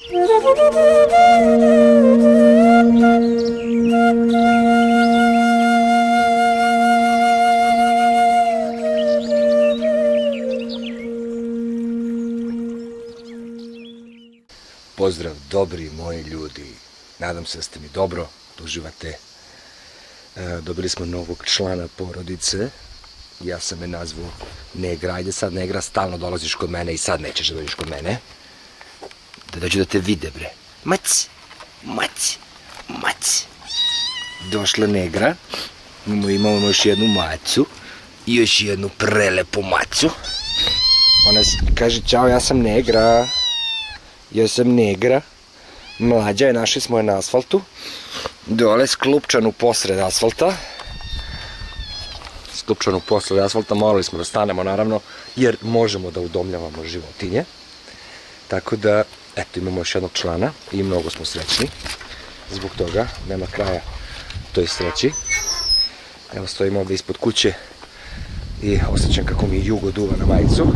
Pozdrav dobri moji ljudi, nadam se da ste mi dobro, da uživate. Dobili smo novog člana porodice, ja sam je nazvao Negra. Ajde sad Negra, stalno dolaziš kod mene i sad nećeš da dođeš kod mene. Da dođu da te vide bre. Mac, mac, mac. Došla Negra, imamo još jednu macu i još jednu prelepu macu. Ona kaže čao, ja sam Negra. Ja sam Negra, mlađa je, našli smo je na asfaltu, dole sklupčanu posred asfalta. Sklupčanu posred asfalta, morali smo da stanemo naravno, jer možemo da udomljavamo životinje. Tako da, eto, imamo još jednog člana i mnogo smo srećni. Zbog toga, nema kraja toj sreći. Evo, stojimo ovde ispod kuće i osjećam kako mi jugo duva na majicu.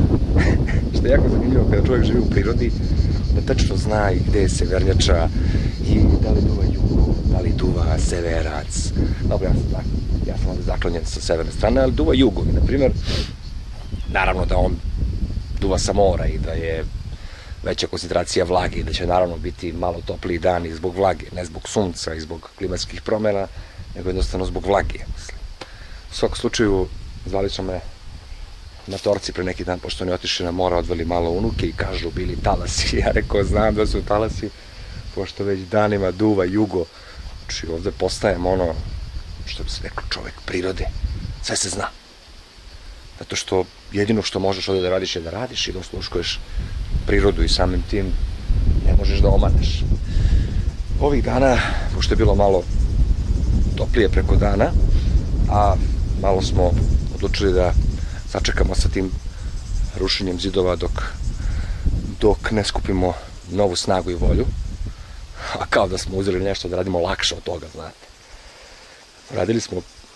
Što je jako zanimljivo kada čovjek živi u prirodi, da tačno zna i gde je severnjača i da li duva jugo, da li duva severac. Dobro, ja sam ovdje zaklonjen sa severne strane, ali duva jugo. Na primjer, naravno da on duva sa mora i da je veća koncentracija vlage i da će naravno biti malo topliji dani zbog vlage, ne zbog sunca i zbog klimatskih promjena, nego jednostavno zbog vlage. U svakom slučaju, zvali su me matorci pre neki dan, pošto oni otišli na mora, odveli malo unuke i kažu bili talasi. Ja rekao, znam da su talasi, pošto već danima duva jugo. Znači ovde postajem ono, što bi se rekao, čovek prirode. Sve se zna. Zato što jedino što možeš ovde da radiš je da radiš i da osluškuješ prirodu i samim tim ne možeš da omaneš. Ovih dana, pošto je bilo malo toplije preko dana, a malo smo odlučili da sačekamo sa tim rušenjem zidova dok ne skupimo novu snagu i volju. A kao da smo uzeli nešto da radimo lakše od toga, znate.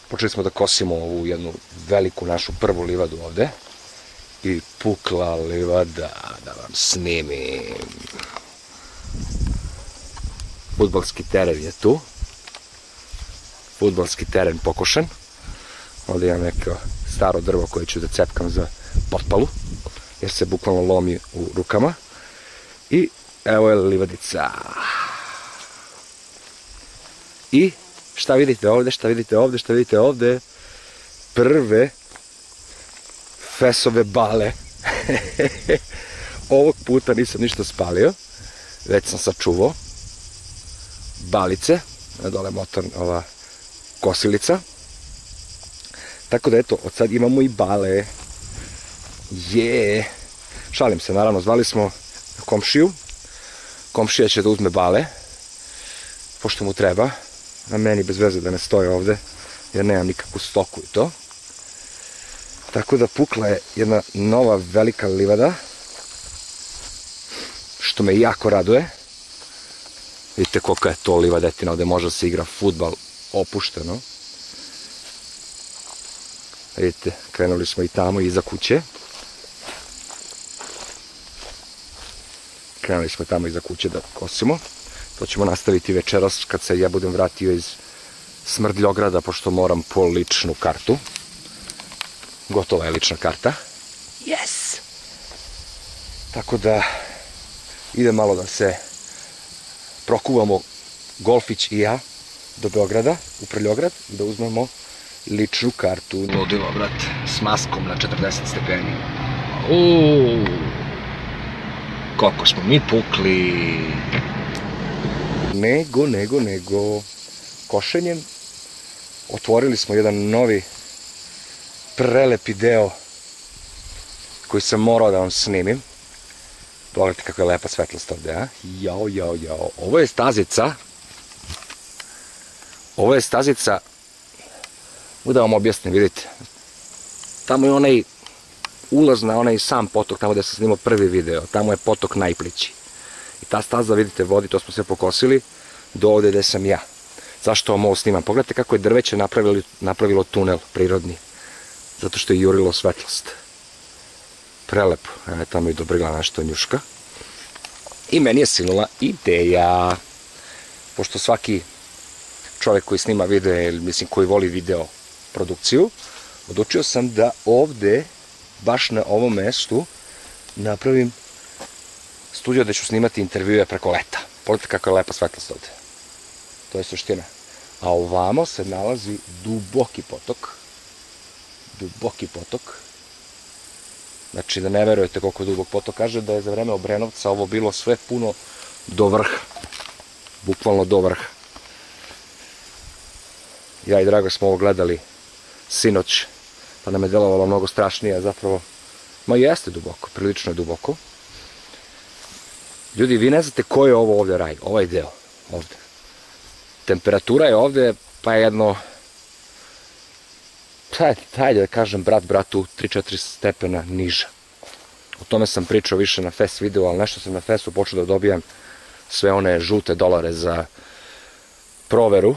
Počeli smo da kosimo ovu jednu veliku našu prvu livadu ovde. I pukla livada, da vam snimim. Fudbalski teren je tu. Fudbalski teren pokošen. Ovdje imam neko staro drvo koje ću da cepkam za potpalu, jer se bukvalno lomi u rukama. I evo je livadica. I šta vidite ovde, šta vidite ovde, šta vidite ovde? Prve fesove bale. Ovog puta nisam ništa spalio, već sam sačuvao balice, dole motor, ova kosilica. Tako da eto, od sad imamo i bale. Šalim se, naravno, zvali smo komšiju. Komšija će da uzme bale, pošto mu treba. A meni bez veze da ne stoje ovde, jer nemam nikakvu stoku i to. Tako da pukla je jedna nova velika livada, što me jako raduje. Vidite kolika je to livadetina, ovde može da se igra fudbal opušteno. Vidite, krenuli smo i tamo iza kuće. Krenuli smo tamo iza kuće da kosimo. To ćemo nastaviti večeras kad se ja budem vratio iz Smrdljograda, pošto moram po ličnu kartu. Gotova je lična karta. Yes! Tako da idem malo da se prokuvamo Golfić i ja do Beograda, u Prljograd, da uzmemo ličnu kartu. Ludilo, brat, s maskom na 40 stepeni. Koliko smo mi pukli. Nego. Košenjem otvorili smo jedan novi prelepi deo koji sam morao da vam snimim. Pogledajte kakva je lepa svetlost ovde, a? Jao. Ovo je stazica. Ovo je stazica. Da vam objasnim, vidite. Tamo je onaj ulaz na onaj sam potok, tamo gde sam snimao prvi video. Tamo je potok Najplići. I ta staza, vidite, vodi, to smo sve pokosili, do ovde gde sam ja. Zašto vam ovo snimam? Pogledajte kako je drveće napravilo tunel prirodni. Zato što je jurilo svetlost. Prelepo. Evo tamo i dobrila naša njuška. I meni je silnula ideja, pošto svaki čovjek koji snima video, ili mislim koji voli video produkciju, odlučio sam da ovde, baš na ovom mestu, napravim studio gde ću snimati intervjue preko leta. Pogledajte kako je lepa svetlost ovde. To je suština. A ovamo se nalazi duboki potok. Duboki potok. Znači da ne verujete koliko je dubok potok. Kaže da je za vreme Obrenovca ovo bilo sve puno do vrha. Bukvalno do vrha. Ja i Drago smo ovo gledali sinoć, pa nam je delovalo mnogo strašnije, a zapravo, ma jeste duboko, prilično je duboko. Ljudi, vi ne znate ko je ovo ovde raj, ovaj deo, ovde. Temperatura je ovde, pa je jedno, hajde da kažem, brat bratu, 3-4 stepena niža. O tome sam pričao više na fest videu, ali nešto sam na festu počeo da dobijam sve one žute dolare za proveru,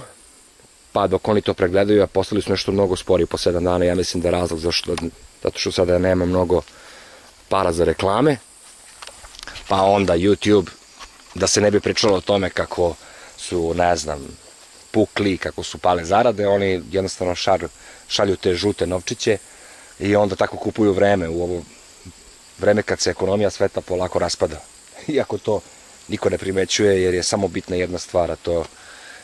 pa dok oni to pregledaju, a postali su nešto mnogo sporiji po 7 dana, ja mislim da je razlog zato što sada nema mnogo para za reklame, pa onda YouTube, da se ne bi pričalo o tome kako su, ne znam, pukli, kako su pale zarade, oni jednostavno šalju te žute novčiće i onda tako kupuju vreme u ovo vreme kad se ekonomija sveta polako raspada. Iako to niko ne primećuje jer je samo bitna jedna stvar, a to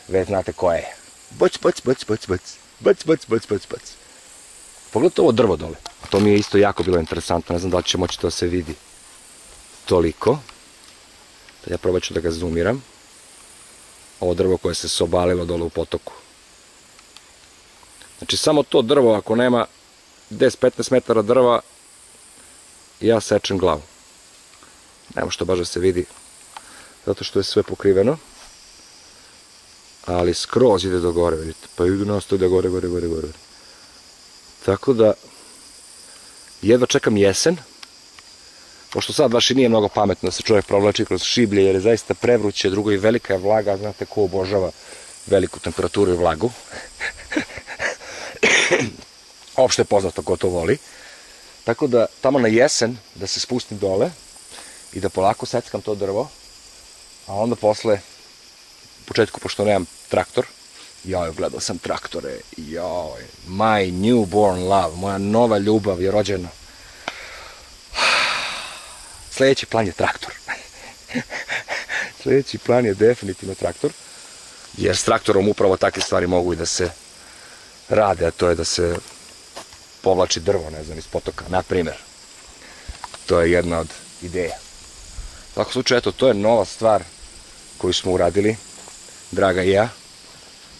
već znate koja je. Bac. Pogledajte ovo drvo dole. To mi je isto jako bilo interesantno. Ne znam da li će moći to se vidi toliko. Ja probat ću da ga zoomiram. Ovo drvo koje se sobalilo dole u potoku. Znači samo to drvo, ako nema 10-15 metara drva, ja sečem glavu. Nema što baš da se vidi, zato što je sve pokriveno. Ali skroz ide do gore, vidite. Pa idu nastavlja gore. Tako da, jedva čekam jesen, pošto sad baš i nije mnogo pametno da se čovjek provlači kroz šiblje, jer je zaista prevruće, drugo i velika je vlaga, znate ko obožava veliku temperaturu i vlagu. Opšte je poznato ko to voli. Tako da, tamo na jesen, da se spustim dole i da polako seckam to drvo, a onda posle, u početku, pošto nemam traktor, gledao sam traktore, my newborn love, moja nova ljubav je rođena. Sljedeći plan je traktor. Sljedeći plan je definitivno traktor, jer s traktorom upravo takve stvari mogu i da se rade, a to je da se povlači drvo, ne znam, iz potoka, na primjer. To je jedna od ideja. U svakom slučaju, eto, to je nova stvar koju smo uradili, Draga i ja.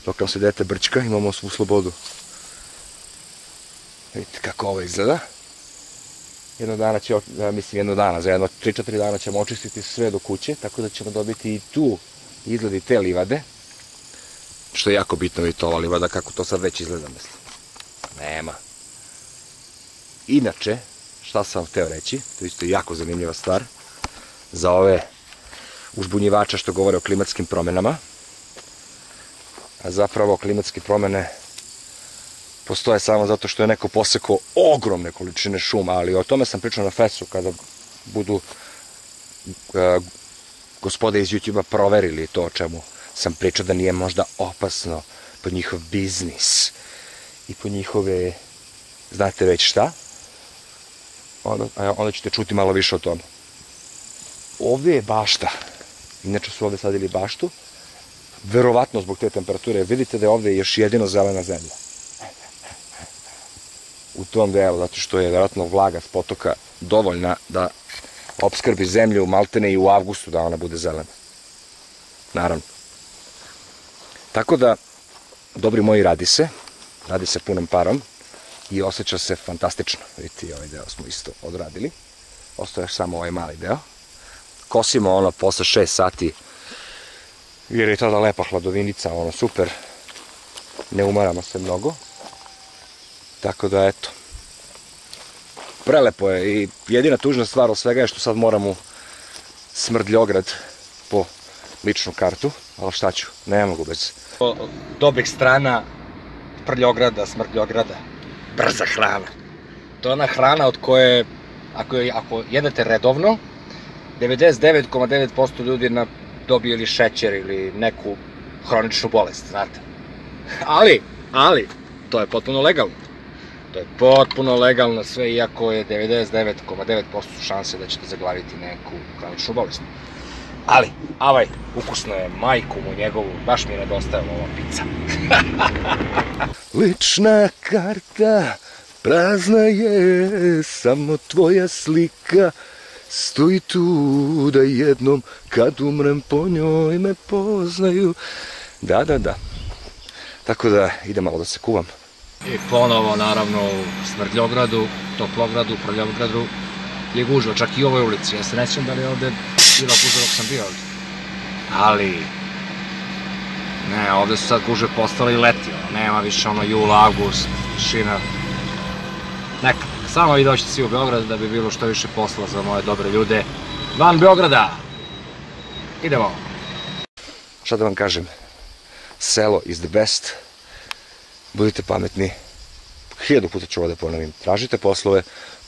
Dok nam se dete brčka, imamo svu slobodu. Vidite kako ovo izgleda. Jedno dana za jedno 3-4 dana ćemo očistiti sve do kuće, tako da ćemo dobiti i tu izgledi te livade. Što je jako bitno, vidite ova livada, kako to sad već izgleda, mislim. Nema. Inače, šta sam vam hteo reći, to je isto jako zanimljiva stvar, za ove uzbunjivače što govore o klimatskim promenama, a zapravo klimatske promene postoje samo zato što je neko posekao ogromne količine šuma, ali o tome sam pričao na festu kada budu gospode iz YouTube-a proverili to o čemu sam pričao, da nije možda opasno po njihov biznis i po njihove, znate već šta, onda ćete čuti malo više o tome. Ovdje je bašta, inače su ovdje sadili baštu, verovatno zbog te temperature, vidite da je ovdje još jedino zelena zemlja. U tom delu, zato što je verovatno vlaga s potoka dovoljna da opskrbi zemlju maltene i u avgustu da ona bude zelena. Naravno. Tako da, dobri moji, radi se punom parom i osjeća se fantastično. Vidite, ovaj deo smo isto odradili. Ostao je samo ovaj mali deo. Kosimo ono posle 6 sati, jer je tada lepa hladovinica, ono super, ne umaramo se mnogo. Tako da, eto, prelepo je i jedina tužna stvar od svega je što sad moram u Smrdljograd po ličnu kartu, ali šta ću, ne mogu bez dobrih strana Smrdljograda, brza hrana. To je ona hrana od koje, ako jedete redovno, 99,9% ljudi dobije ili šećer ili neku hroničnu bolest, znate. Ali, to je potpuno legalno. To je potpuno legalno sve, iako je 99,9% šanse da ćete zaglaviti neku hroničnu bolest. Ali, ukusno je, majku mu njegovu, baš mi je nedostajala ova pizza. Lična karta, prazna je, samo tvoja slika, stoji tu da jednom kad umrem po njoj me poznaju. Da. Tako da idem malo da se kuvam. I ponovo, naravno, u Smrdljogradu, Toplogradu, Prljavgradu je gužva, čak i u ovoj ulici. Ja se ne sjećam da li je ovde bila gužva dok sam bio ovde. Ali, ne, ovde su sad gužve postale i leti. Nema više ono jul, avgust, tišina. Neka, samo vi dođete svi u Beograd da bi bilo što više posla za moje dobre ljude van Beograda. Idemo. Šta da vam kažem? Selo is the best. Budite pametni. 1000 puta ću ovo da ponovim. Tražite poslove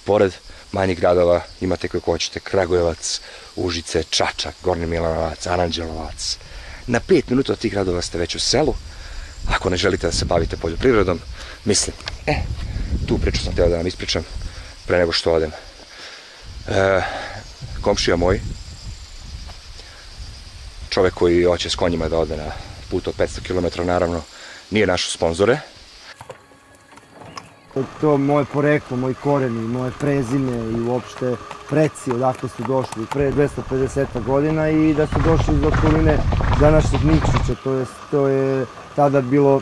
pored manjih gradova. Imate koje hoćete. Kragujevac, Užice, Čačak, Gornji Milanovac, Aranđelovac. Na 5 minuta od tih gradova ste već u selu. Ako ne želite da se bavite poljoprivredom, mislim, tu priču sam htio da vam ispričam pre nego što odem. Komšija moj, čovek koji hoće s konjima da ode na put od 500 km, naravno, nije našo sponzore. To moje poreklo, moji koreni, moje prezime i uopšte preci odakle su došli pre 250 godina i da su došli iz okoline današnjeg Nikšića, to je tada bilo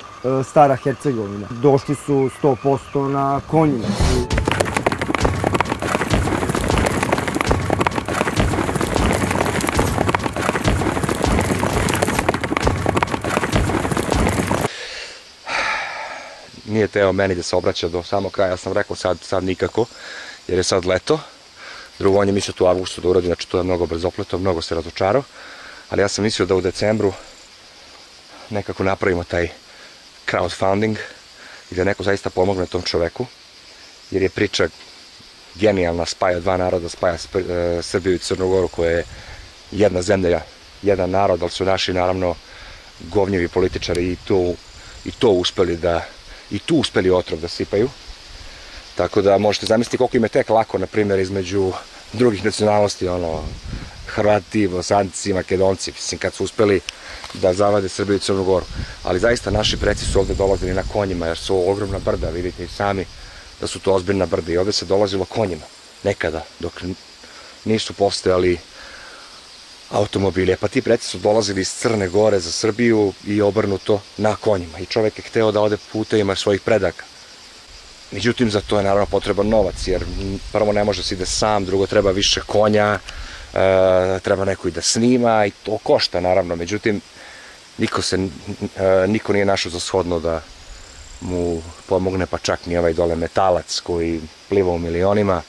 Stara Hercegovina. Došli su 100% na konjima. Nije teo meni da se obraća do samog kraja, ja sam rekao sad nikako, jer je sad leto. Drugo, on je mislio tu u avgustu da uradi, znači to je mnogo brzopleto, mnogo se razočarao. Ali ja sam mislio da u decembru nekako napravimo taj crowdfunding i da neko zaista pomogne tom čoveku, jer je priča genijalna, spaja dva naroda, spaja Srbiju i Crnu Goru, koja je jedna zemlja, jedan narod, ali su naši naravno govnjevi političari i to uspeli da i tu uspeli otrov da sipaju. Tako da možete zamisliti koliko im je tek lako, na primjer, između drugih nacionalnosti, Hrvati, Bosanci, Makedonci, mislim, kad su uspeli da zavade Srbiju i Crnu Goru. Ali zaista naši preci su ovde dolazili na konjima, jer su ogromna brda, vidite i sami da su to ozbiljna brda i ovde se dolazilo konjima, nekada, dok nisu postojali automobili. Pa ti preci su dolazili iz Crne Gore za Srbiju i obrnuto na konjima. I čovek je hteo da ode putevima svojih predaka. Međutim, za to je naravno potreban novac, jer prvo ne može se ide sam, drugo treba više konja, treba neko i da snima i to košta naravno. Međutim, niko nije našao za shodno da mu pomogne, pa čak ni ovaj dole Metalac koji pliva u milionima.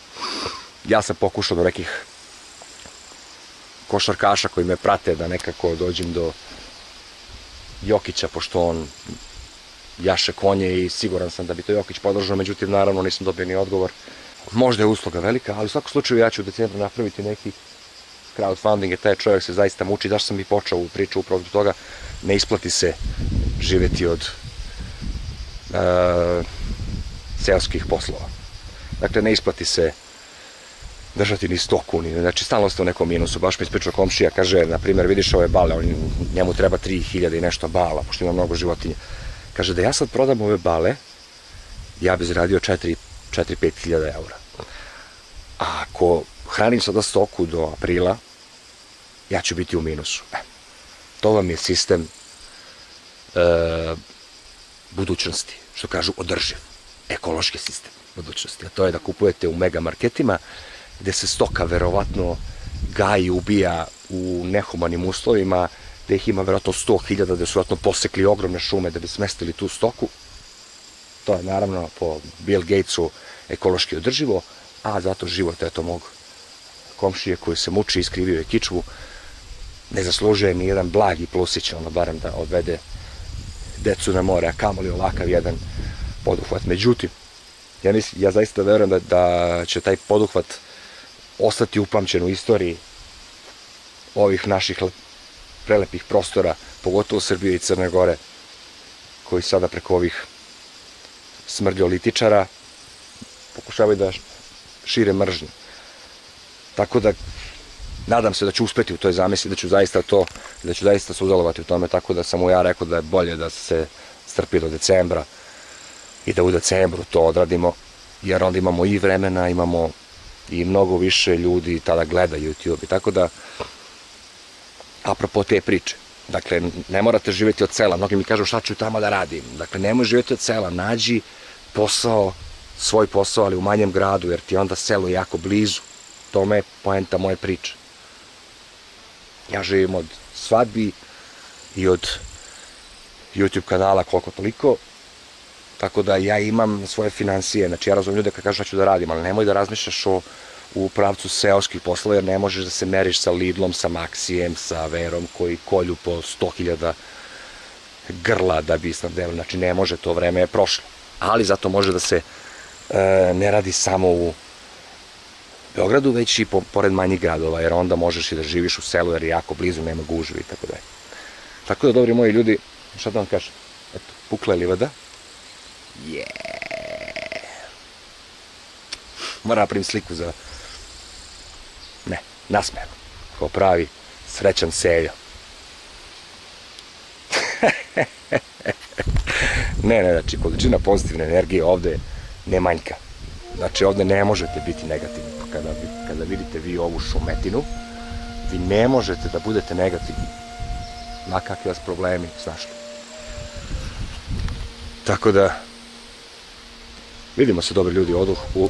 Ja sam pokušao do nekih košarkaša koji me prate da nekako dođem do Jokića, pošto on jaše konje i siguran sam da bi to Jokić podržao, međutim naravno nisam dobio ni odgovor. Možda je usluga velika, ali u svakom slučaju ja ću u decembru napraviti neki crowdfunding, jer taj čovjek se zaista muči. Zašto sam i počeo u priču upravo zbog toga? Ne isplati se živjeti od seoskih poslova. Dakle, ne isplati se držati ni stoku, znači stalno ste u nekom minusu. Baš mi ispričao komšija, kaže, na primjer, vidiš ove bale, njemu treba 3000 i nešto bala, pošto ima mnogo životinja. Kaže, da ja sad prodam ove bale, ja bi zaradio 4-5 hiljada eura. A ako hranim sada stoku do aprila, ja ću biti u minusu. To vam je sistem budućnosti, što kažu održiv, ekološki sistem budućnosti. A to je da kupujete u mega marketima, gde se stoka verovatno gaji, ubija u nehumanim uslovima, gde ih ima verovatno 100.000, gde su verovatno posekli ogromne šume da bi smestili tu stoku. To je naravno po Bill Gatesu ekološki održivo, a zato život eto mog komšije koji se muči, iskrivio je kičvu, ne zaslužuje ni jedan blagi plusić, barem da odvede decu na more, a kamoli ovakav jedan poduhvat. Međutim, ja zaista verujem da će taj poduhvat ostati upamćen u istoriji ovih naših prelepih prostora, pogotovo Srbije i Crne Gore, koji sada preko ovih smrljolitičara pokušavaju da šire mržnju. Tako da, nadam se da ću uspeti u toj zamisli, da ću zaista sudelovati u tome, tako da sam mu ja rekao da je bolje da se strpi do decembra i da u decembru to odradimo, jer onda imamo i vremena, imamo i mnogo više ljudi tada gleda YouTube i tako da, apropo te priče, dakle, ne morate živjeti od sela, mnogi mi kažu šta ću tamo da radim, dakle, nemoj živjeti od sela, nađi posao, svoj posao, ali u manjem gradu, jer ti onda selo jako blizu, tome je poenta moje priče. Ja živim od svadbi i od YouTube kanala koliko toliko, tako da ja imam svoje financije, znači ja razumijem ljude kad kažu šta ću da radim, ali nemoj da razmišljaš u pravcu seoskih poslova, jer ne možeš da se meriš sa Lidlom, sa Maksijem, sa Verom koji kolju po 100.000 grla da bi snabdevali, znači ne može, to vreme je prošlo. Ali zato može da se ne radi samo u Beogradu, već i pored manjih gradova, jer onda možeš i da živiš u selu, jer je jako blizu, nema gužve i tako dalje. Tako da, dobri moji ljudi, šta da vam kažem, eto, pukla je livada. Moram napravim sliku za, ne, nasmejano, kao pravi srećan seljo. Ne, znači, količina pozitivne energije ovde ne manjka. Znači, ovde ne možete biti negativni. Kada vidite vi ovu šumetinu, vi ne možete da budete negativni. Ma kakvi vas problemi snašli. Tako da, vidimo se, dobri ljudi, oduh u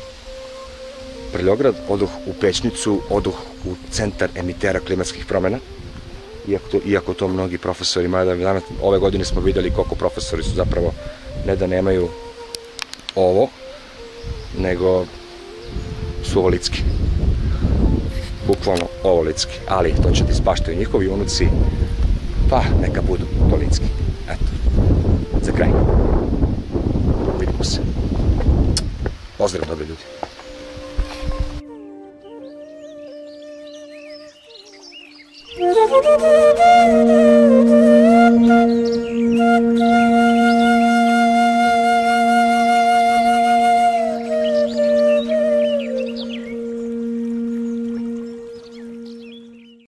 Prljograd, oduh u Pećnicu, oduh u centar emitera klimatskih promjena. Iako to mnogi profesori, mada ove godine smo vidjeli koliko profesori su zapravo ne da nemaju ovo, nego su ovolitski. Bukvalno ovolitski. Ali to će da ispaštaju njihovi unuci, pa neka budu tolitski. Eto, za kraj. Vidimo se. Pozdrav, dobri ljudi. Thank you.